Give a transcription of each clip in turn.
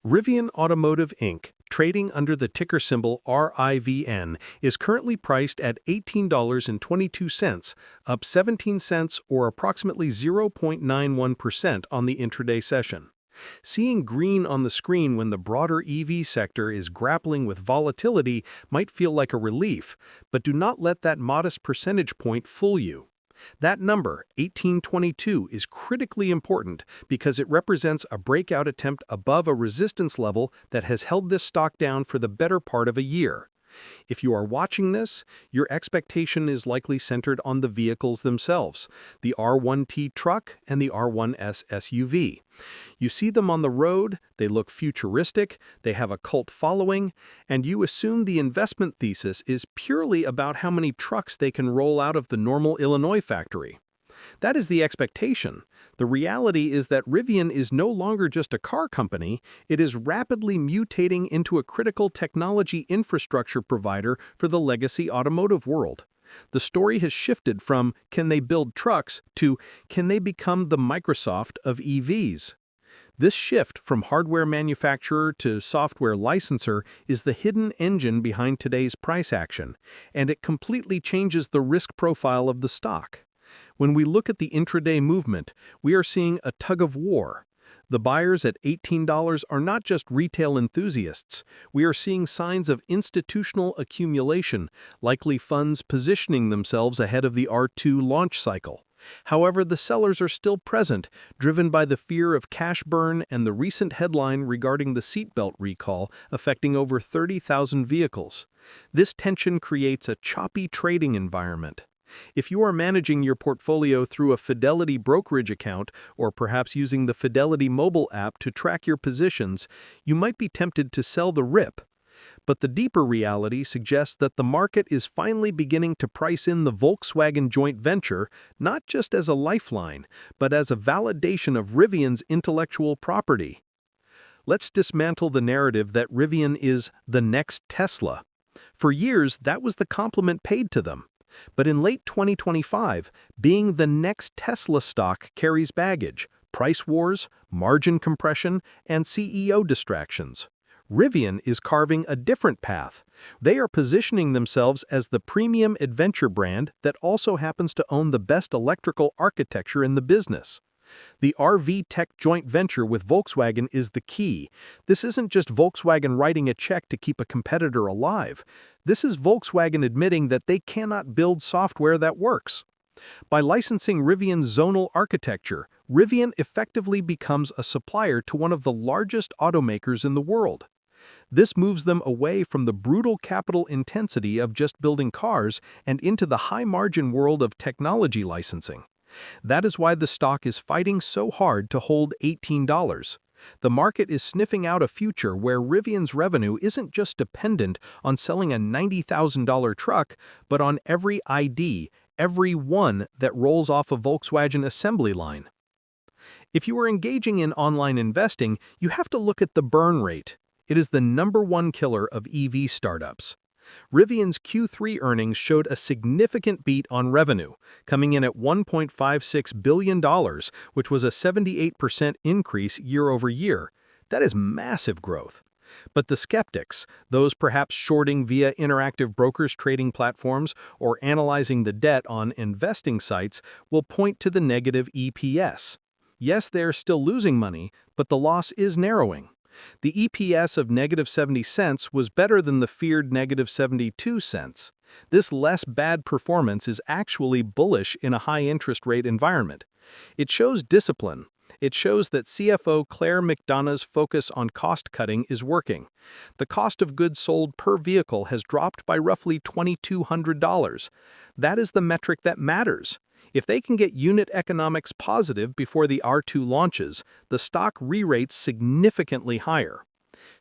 Rivian Automotive Inc., trading under the ticker symbol RIVN, is currently priced at $18.22, up 17 cents or approximately 0.91% on the intraday session. Seeing green on the screen when the broader EV sector is grappling with volatility might feel like a relief, but do not let that modest percentage point fool you. That number, 1822, is critically important because it represents a breakout attempt above a resistance level that has held this stock down for the better part of a year. If you are watching this, your expectation is likely centered on the vehicles themselves, the R1T truck and the R1S SUV. You see them on the road, they look futuristic, they have a cult following, and you assume the investment thesis is purely about how many trucks they can roll out of the Normal, Illinois factory. That is the expectation. The reality is that Rivian is no longer just a car company, it is rapidly mutating into a critical technology infrastructure provider for the legacy automotive world. The story has shifted from can they build trucks to can they become the Microsoft of EVs. This shift from hardware manufacturer to software licensor is the hidden engine behind today's price action, and it completely changes the risk profile of the stock. When we look at the intraday movement, we are seeing a tug of war. The buyers at $18 are not just retail enthusiasts. We are seeing signs of institutional accumulation, likely funds positioning themselves ahead of the R2 launch cycle. However, the sellers are still present, driven by the fear of cash burn and the recent headline regarding the seatbelt recall affecting over 30,000 vehicles. This tension creates a choppy trading environment. If you are managing your portfolio through a Fidelity brokerage account or perhaps using the Fidelity mobile app to track your positions, you might be tempted to sell the RIP. But the deeper reality suggests that the market is finally beginning to price in the Volkswagen joint venture not just as a lifeline, but as a validation of Rivian's intellectual property. Let's dismantle the narrative that Rivian is the next Tesla. For years, that was the compliment paid to them. But in late 2025, being the next Tesla stock carries baggage, price wars, margin compression, and CEO distractions. Rivian is carving a different path. They are positioning themselves as the premium adventure brand that also happens to own the best electrical architecture in the business. The RV Tech joint venture with Volkswagen is the key. This isn't just Volkswagen writing a check to keep a competitor alive. This is Volkswagen admitting that they cannot build software that works. By licensing Rivian's zonal architecture, Rivian effectively becomes a supplier to one of the largest automakers in the world. This moves them away from the brutal capital intensity of just building cars and into the high-margin world of technology licensing. That is why the stock is fighting so hard to hold $18. The market is sniffing out a future where Rivian's revenue isn't just dependent on selling a $90,000 truck, but on every ID, every one that rolls off a Volkswagen assembly line. If you are engaging in online investing, you have to look at the burn rate. It is the #1 killer of EV startups. Rivian's Q3 earnings showed a significant beat on revenue, coming in at $1.56 billion, which was a 78% increase year over year. That is massive growth. But the skeptics, those perhaps shorting via interactive brokers trading platforms or analyzing the debt on investing sites, will point to the negative EPS. Yes, they're still losing money, but the loss is narrowing. The EPS of -70 cents was better than the feared -72 cents. This less bad performance is actually bullish in a high-interest rate environment. It shows discipline. It shows that CFO Claire McDonough's focus on cost-cutting is working. The cost of goods sold per vehicle has dropped by roughly $2,200. That is the metric that matters. If they can get unit economics positive before the R2 launches, the stock re-rates significantly higher.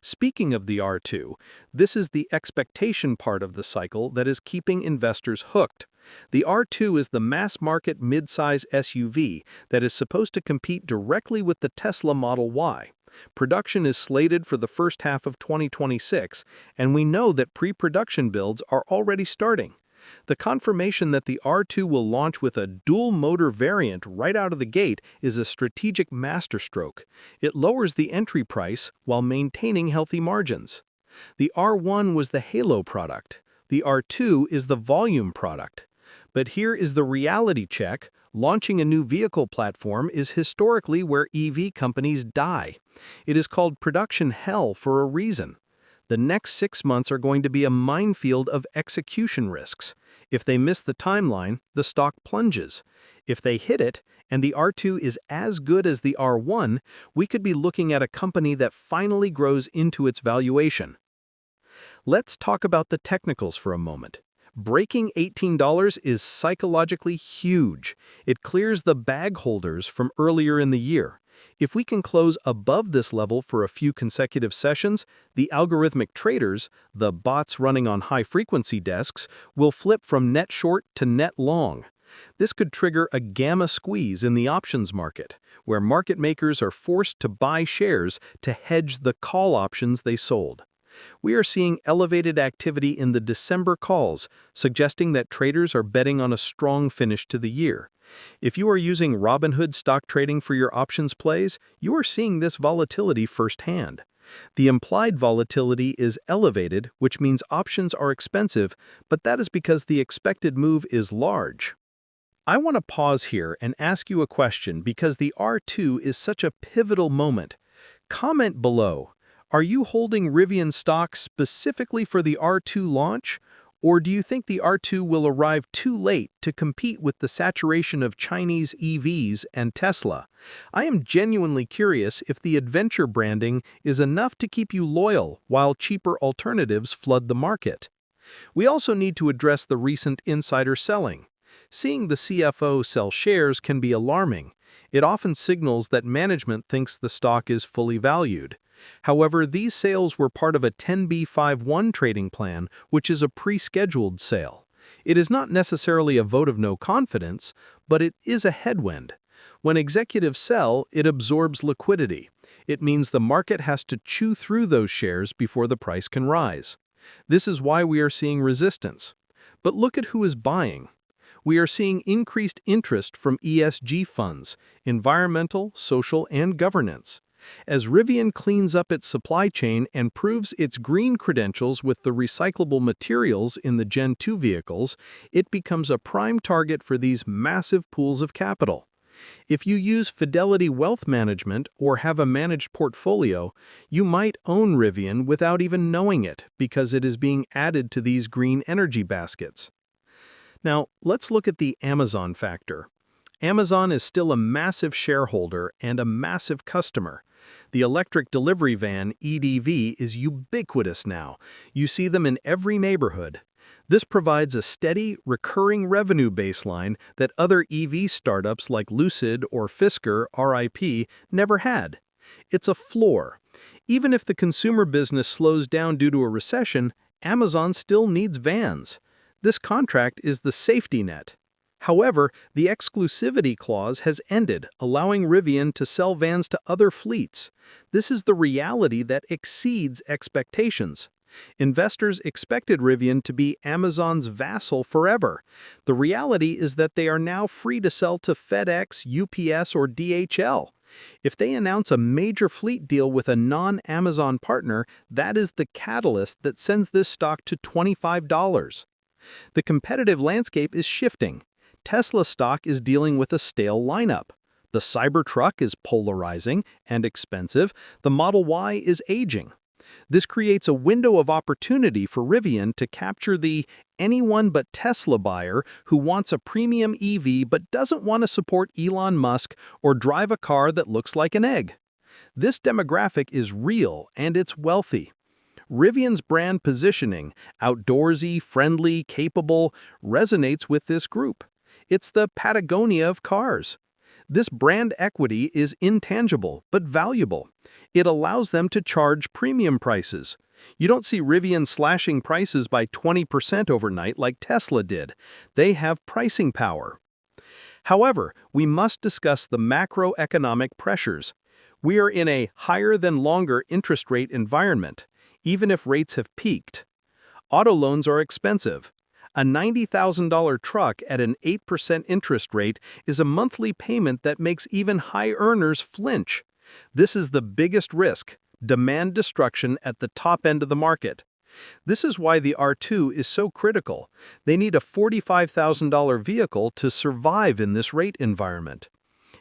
Speaking of the R2, this is the expectation part of the cycle that is keeping investors hooked. The R2 is the mass-market mid-size SUV that is supposed to compete directly with the Tesla Model Y. Production is slated for the first half of 2026, and we know that pre-production builds are already starting. The confirmation that the R2 will launch with a dual-motor variant right out of the gate is a strategic masterstroke. It lowers the entry price while maintaining healthy margins. The R1 was the halo product. The R2 is the volume product. But here is the reality check. Launching a new vehicle platform is historically where EV companies die. It is called production hell for a reason. The next 6 months are going to be a minefield of execution risks. If they miss the timeline, the stock plunges. If they hit it, and the R2 is as good as the R1, we could be looking at a company that finally grows into its valuation. Let's talk about the technicals for a moment. Breaking $18 is psychologically huge. It clears the bag holders from earlier in the year. If we can close above this level for a few consecutive sessions, the algorithmic traders, the bots running on high-frequency desks, will flip from net short to net long. This could trigger a gamma squeeze in the options market, where market makers are forced to buy shares to hedge the call options they sold. We are seeing elevated activity in the December calls, suggesting that traders are betting on a strong finish to the year. If you are using Robinhood stock trading for your options plays, you are seeing this volatility firsthand. The implied volatility is elevated, which means options are expensive, but that is because the expected move is large. I want to pause here and ask you a question because the R2 is such a pivotal moment. Comment below. Are you holding Rivian stock specifically for the R2 launch? Or do you think the R2 will arrive too late to compete with the saturation of Chinese EVs and Tesla? I am genuinely curious if the adventure branding is enough to keep you loyal while cheaper alternatives flood the market. We also need to address the recent insider selling. Seeing the CFO sell shares can be alarming. It often signals that management thinks the stock is fully valued. However, these sales were part of a 10b5-1 trading plan, which is a pre-scheduled sale. It is not necessarily a vote of no confidence, but it is a headwind. When executives sell, it absorbs liquidity. It means the market has to chew through those shares before the price can rise. This is why we are seeing resistance. But look at who is buying. We are seeing increased interest from ESG funds, environmental, social, and governance. As Rivian cleans up its supply chain and proves its green credentials with the recyclable materials in the Gen 2 vehicles, it becomes a prime target for these massive pools of capital. If you use Fidelity Wealth Management or have a managed portfolio, you might own Rivian without even knowing it because it is being added to these green energy baskets. Now, let's look at the Amazon factor. Amazon is still a massive shareholder and a massive customer. The electric delivery van, EDV, is ubiquitous now. You see them in every neighborhood. This provides a steady, recurring revenue baseline that other EV startups like Lucid or Fisker, RIP, never had. It's a floor. Even if the consumer business slows down due to a recession, Amazon still needs vans. This contract is the safety net. However, the exclusivity clause has ended, allowing Rivian to sell vans to other fleets. This is the reality that exceeds expectations. Investors expected Rivian to be Amazon's vassal forever. The reality is that they are now free to sell to FedEx, UPS, or DHL. If they announce a major fleet deal with a non-Amazon partner, that is the catalyst that sends this stock to $25. The competitive landscape is shifting. Tesla stock is dealing with a stale lineup. The Cybertruck is polarizing and expensive. The Model Y is aging. This creates a window of opportunity for Rivian to capture the anyone but Tesla buyer who wants a premium EV but doesn't want to support Elon Musk or drive a car that looks like an egg. This demographic is real and it's wealthy. Rivian's brand positioning, outdoorsy, friendly, capable, resonates with this group. It's the Patagonia of cars. This brand equity is intangible but valuable. It allows them to charge premium prices. You don't see Rivian slashing prices by 20% overnight like Tesla did. They have pricing power. However, we must discuss the macroeconomic pressures. We are in a higher-than-longer interest rate environment, even if rates have peaked. Auto loans are expensive. A $90,000 truck at an 8% interest rate is a monthly payment that makes even high earners flinch. This is the biggest risk: demand destruction at the top end of the market. This is why the R2 is so critical. They need a $45,000 vehicle to survive in this rate environment.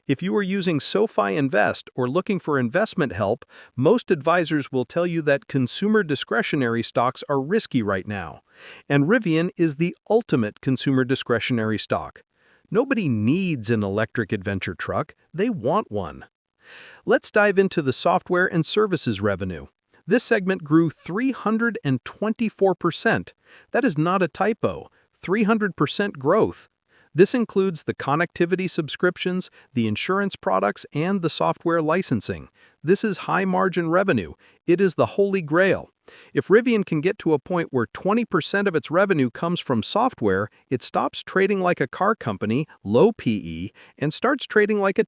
If you are using SoFi Invest or looking for investment help, most advisors will tell you that consumer discretionary stocks are risky right now. And Rivian is the ultimate consumer discretionary stock. Nobody needs an electric adventure truck, they want one. Let's dive into the software and services revenue. This segment grew 324%. That is not a typo. 300% growth. This includes the connectivity subscriptions, the insurance products, and the software licensing. This is high-margin revenue. It is the holy grail. If Rivian can get to a point where 20% of its revenue comes from software, it stops trading like a car company, low PE, and starts trading like a